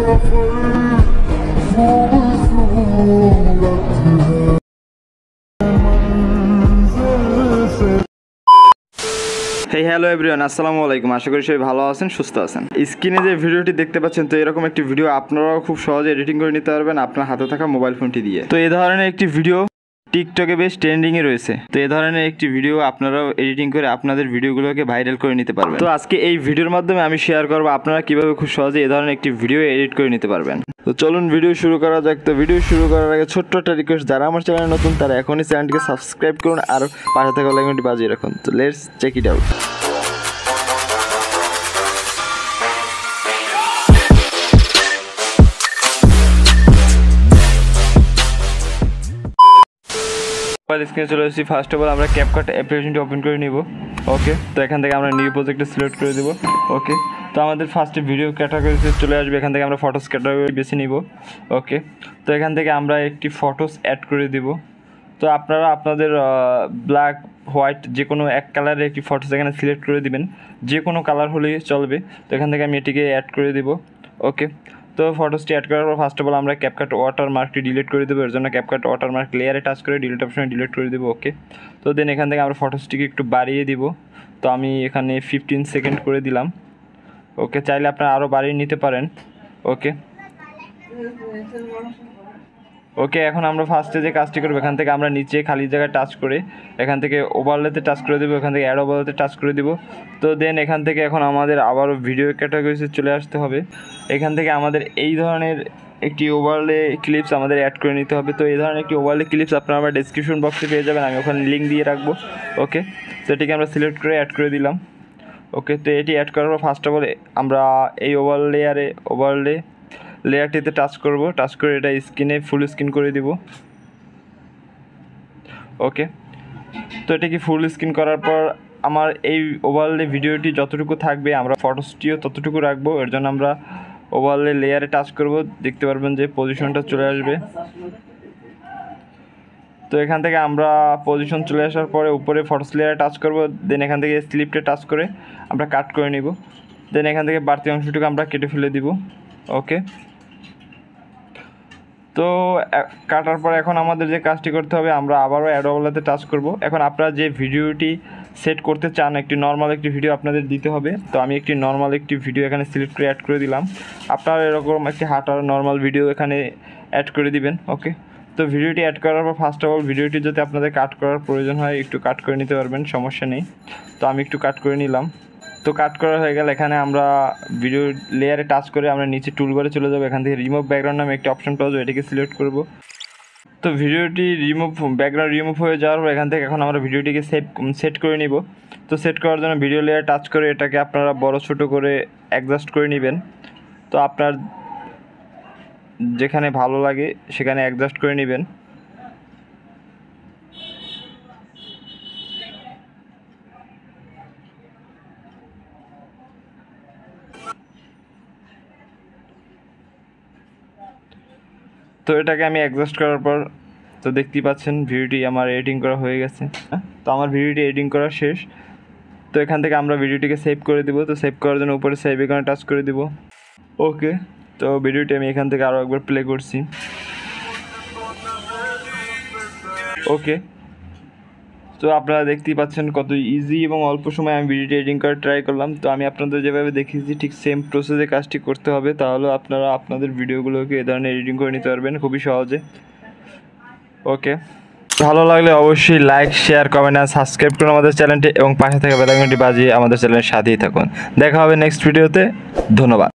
Hello everyone, আসসালামু আলাইকুম। আশা করি সবাই ভালো আছেন, সুস্থ আছেন। স্ক্রিনে যে ভিডিওটি দেখতে পাচ্ছেন, তো এরকম একটি ভিডিও আপনারাও খুব সহজে এডিটিং করে নিতে পারবেন আপনার হাতে থাকা মোবাইল ফোনটি দিয়ে। তো এই ধরনের একটি ভিডিও টিকটকে বেশ ট্রেন্ডিংয়ে রয়েছে। তো এই ধরনের একটি ভিডিও আপনারাও এডিটিং করে আপনাদের ভিডিওগুলোকে ভাইরাল করে নিতে পারবেন। তো আজকে এই ভিডিওর মাধ্যমে আমি শেয়ার করবো আপনারা কীভাবে খুব সহজে এই ধরনের একটি ভিডিও এডিট করে নিতে পারবেন। তো চলুন ভিডিও শুরু করা যাক। তো ভিডিও শুরু করার আগে ছোট্ট একটা রিকোয়েস্ট, যারা আমার চ্যানেলে নতুন তারা এখনই চ্যানেলটিকে সাবস্ক্রাইব করুন আর পাশে থাকা বেল আইকনটি বাজিয়ে রাখুন। তো লেটস চেক ইট আউট। স্ক্রিনে চলে এসেছি। ফার্স্ট অফ অল আমরা ক্যাপকাট অ্যাপ্লিকেশনটি ওপেন করে নিব। ওকে, তো এখান থেকে আমরা নিউ প্রজেক্টে সিলেক্ট করে দেবো। ওকে, তো আমাদের ফার্স্টে ভিডিও ক্যাটাগরিতে চলে আসবে। এখান থেকে আমরা ফটোস ক্যাটাগরি বেছে নিব। ওকে, তো এখান থেকে আমরা একটি ফটোস অ্যাড করে দিব। তো আপনারা আপনাদের ব্ল্যাক হোয়াইট যে কোনো এক কালারের একটি ফটোস এখানে সিলেক্ট করে দিবেন, যে কোনো কালার হলেই চলবে। তো এখান থেকে আমি এটিকে অ্যাড করে দিব। ওকে, তো ফটোসটি অ্যাড করার পর ফার্স্ট অফ অল আমরা ক্যাপকাট ওয়াটারমার্কটি ডিলিট করে দেবো। এর জন্য ক্যাপকাট ওয়াটারমার্ক লেয়ারে টাচ করে ডিলিট অপশনে ডিলিট করে দেবো। ওকে, তো দেন এখান থেকে আমরা ফটোসটিকে একটু বাড়িয়ে দিব। তো আমি এখানে 15 সেকেন্ড করে দিলাম। ওকে, চাইলে আপনারা আরও বাড়িয়ে নিতে পারেন। ওকে ওকে এখন আমরা ফার্স্টে যে কাজটি করবো, এখান থেকে আমরা নিচে খালি জায়গায় টাচ করে এখান থেকে ওভারলেতে টাচ করে দেবো। এখান থেকে অ্যাড ওভারলেতে টাচ করে দেবো। তো দেন এখান থেকে এখন আমাদের আবারও ভিডিও ক্যাটাগরিতে চলে আসতে হবে। এখান থেকে আমাদের এই ধরনের একটি ওভারলে ক্লিপস আমাদের অ্যাড করে নিতে হবে। তো এই ধরনের একটি ওভারলে ক্লিপস আপনারা আমার ডেসক্রিপশন বক্সে পেয়ে যাবেন, আমি ওখানে লিঙ্ক দিয়ে রাখবো। ওকে, তো এটিকে আমরা সিলেক্ট করে অ্যাড করে দিলাম। ওকে, তো এটি অ্যাড করার পর ফার্স্ট অফ অল আমরা এই ওভারলে লেয়ারটিতে টাচ করব। টাচ করে এটা স্ক্রিনে ফুল স্ক্রিন করে দিব। ওকে, তো এটাকে ফুল স্ক্রিন করার পর আমার এই ওভারলে ভিডিওটি যতটুকু থাকবে আমরা ফটোসটিও ততটুকু রাখবো। এর জন্য আমরা ওভারলে লেয়ারে টাচ করব, দেখতে পারবেন যে পজিশনটা চলে আসবে। তো এখান থেকে আমরা পজিশন চলে আসার পরে উপরে ফটোস লেয়ারে টাচ করব। দেন এখান থেকে স্লিপটে টাচ করে আমরা কাট করে নিব। দেন এখান থেকে বাড়তি অংশটুকু আমরা কেটে ফেলে দিব। ওকে, তো কাটার পর এখন আমাদের যে কাজটি করতে হবে, আমরা আবারও অ্যাড ওভারলেতে টাচ করব। এখন আপনারা যে ভিডিওটি সেট করতে চান, একটি নর্মাল একটি ভিডিও আপনাদের দিতে হবে। তো আমি একটি নর্মাল একটি ভিডিও এখানে সিলেক্ট করে অ্যাড করে দিলাম। আপনারা এরকম একটি হাঁটার নর্মাল ভিডিও এখানে অ্যাড করে দিবেন। ওকে, তো ভিডিওটি অ্যাড করার পর ফার্স্ট অফ অল ভিডিওটি যদি আপনাদের কাট করার প্রয়োজন হয় একটু কাট করে নিতে পারবেন, সমস্যা নেই। তো আমি একটু কাট করে নিলাম। তো কাট করা হয়ে গেলে এখানে আমরা ভিডিও লেয়ারে টাচ করে আমরা নিচে টুলবারে চলে যাবো। এখান থেকে রিমুভ ব্যাকগ্রাউন্ড নামে একটি অপশন পাওয়া যাবে, এটিকে সিলেক্ট করব। তো ভিডিওটি ব্যাকগ্রাউন্ড রিমুভ হয়ে যাওয়ার পর এখান থেকে এখন আমরা ভিডিওটিকে সেট করে নিব। তো সেট করার জন্য ভিডিও লেয়ার টাচ করে এটাকে আপনারা বড় ছোট করে অ্যাডজাস্ট করে নেবেন। তো আপনার যেখানে ভালো লাগে সেখানে অ্যাডজাস্ট করে নেবেন। তো এটাকে আমি অ্যাডজাস্ট করার পর তো দেখতেই পাচ্ছেন ভিডিওটি আমার এডিটিং করা হয়ে গেছে। তো আমার ভিডিওটি এডিটিং করা শেষ। তো এখান থেকে আমরা ভিডিওটিকে সেভ করে দেবো। তো সেভ করার জন্য উপরে সেভ এখানে টাচ করে দেব। ওকে, তো ভিডিওটি আমি এখান থেকে আরও একবার প্লে করছি। ওকে, তো আপনারা দেখতেই পাচ্ছেন কত ইজি এবং অল্প সময় আমি ভিডিওটি এডিটিং করে ট্রাই করলাম। তো আমি আপনাদের যেভাবে দেখিয়েছি ঠিক সেম প্রসেসে কাজটি করতে হবে, তাহলে আপনারা আপনাদের ভিডিওগুলোকে এ ধরনের এডিটিং করে নিতে পারবেন খুবই সহজে। ওকে, ভালো লাগলে অবশ্যই লাইক, শেয়ার, কমেন্ট আর সাবস্ক্রাইব করুন আমাদের চ্যানেলটি এবং পাশে থাকা বেল আইকনটি বাজিয়ে আমাদের চ্যানেলের সাথেই থাকুন। দেখা হবে নেক্সট ভিডিওতে। ধন্যবাদ।